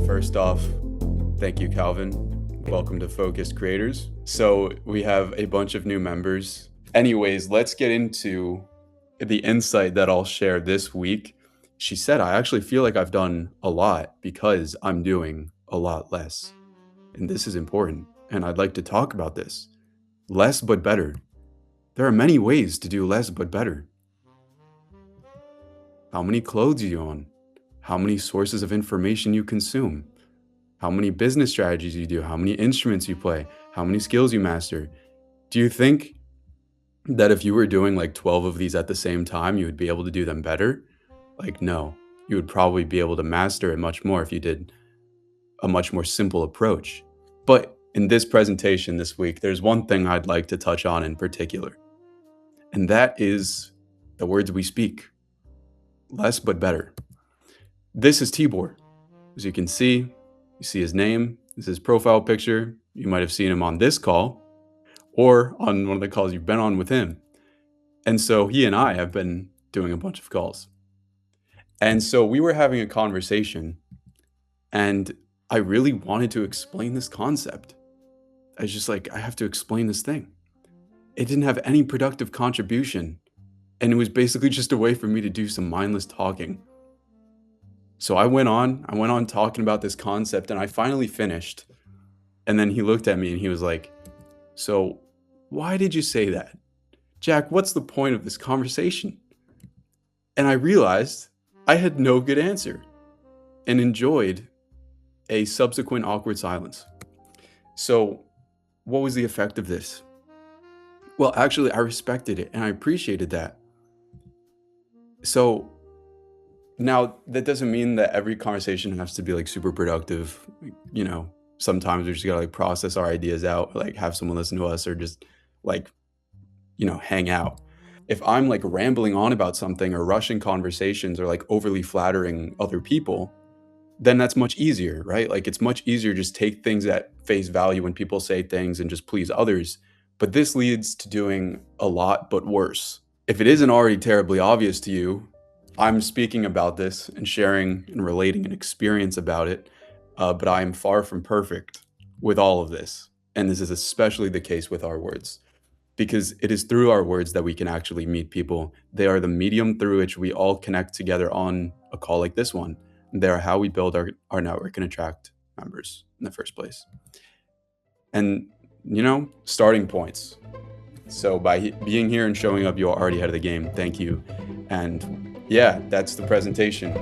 First off, thank you, Calvin. Welcome to Focused Creators. So we have a bunch of new members. Anyways, let's get into the insight that I'll share this week. She said, I actually feel like I've done a lot because I'm doing a lot less. And this is important. And I'd like to talk about this. Less but better. There are many ways to do less but better. How many clothes you own? How many sources of information you consume, how many business strategies you do, how many instruments you play, how many skills you master. Do you think that if you were doing like 12 of these at the same time, you would be able to do them better? Like, no, you would probably be able to master it much more if you did a much more simple approach. But in this presentation this week, there's one thing I'd like to touch on in particular, and that is the words we speak. Less but better. This is Tibor. As you can see, you see his name, this is his profile picture. You might have seen him on this call or on one of the calls you've been on with him. And so he and I have been doing a bunch of calls. And so we were having a conversation and I really wanted to explain this concept. I was just like, I have to explain this thing. It didn't have any productive contribution. And it was basically just a way for me to do some mindless talking. So I went on talking about this concept and I finally finished. And then he looked at me and he was like, so why did you say that? Jack, what's the point of this conversation? And I realized I had no good answer and enjoyed a subsequent awkward silence. So what was the effect of this? Well, actually, I respected it and I appreciated that. So now, that doesn't mean that every conversation has to be like super productive. You know, sometimes we just gotta like process our ideas out, like have someone listen to us or just like, hang out. If I'm like rambling on about something or rushing conversations or like overly flattering other people, then that's much easier, right? Like it's much easier to just take things at face value when people say things and just please others. But this leads to doing a lot, but worse. If it isn't already terribly obvious to you, I'm speaking about this and sharing and relating an experience about it, but I am far from perfect with all of this. And this is especially the case with our words, because it is through our words that we can actually meet people. They are the medium through which we all connect together on a call like this one. They are how we build our network and attract members in the first place. And, starting points. So by being here and showing up, you are already ahead of the game. Thank you. And yeah, that's the presentation.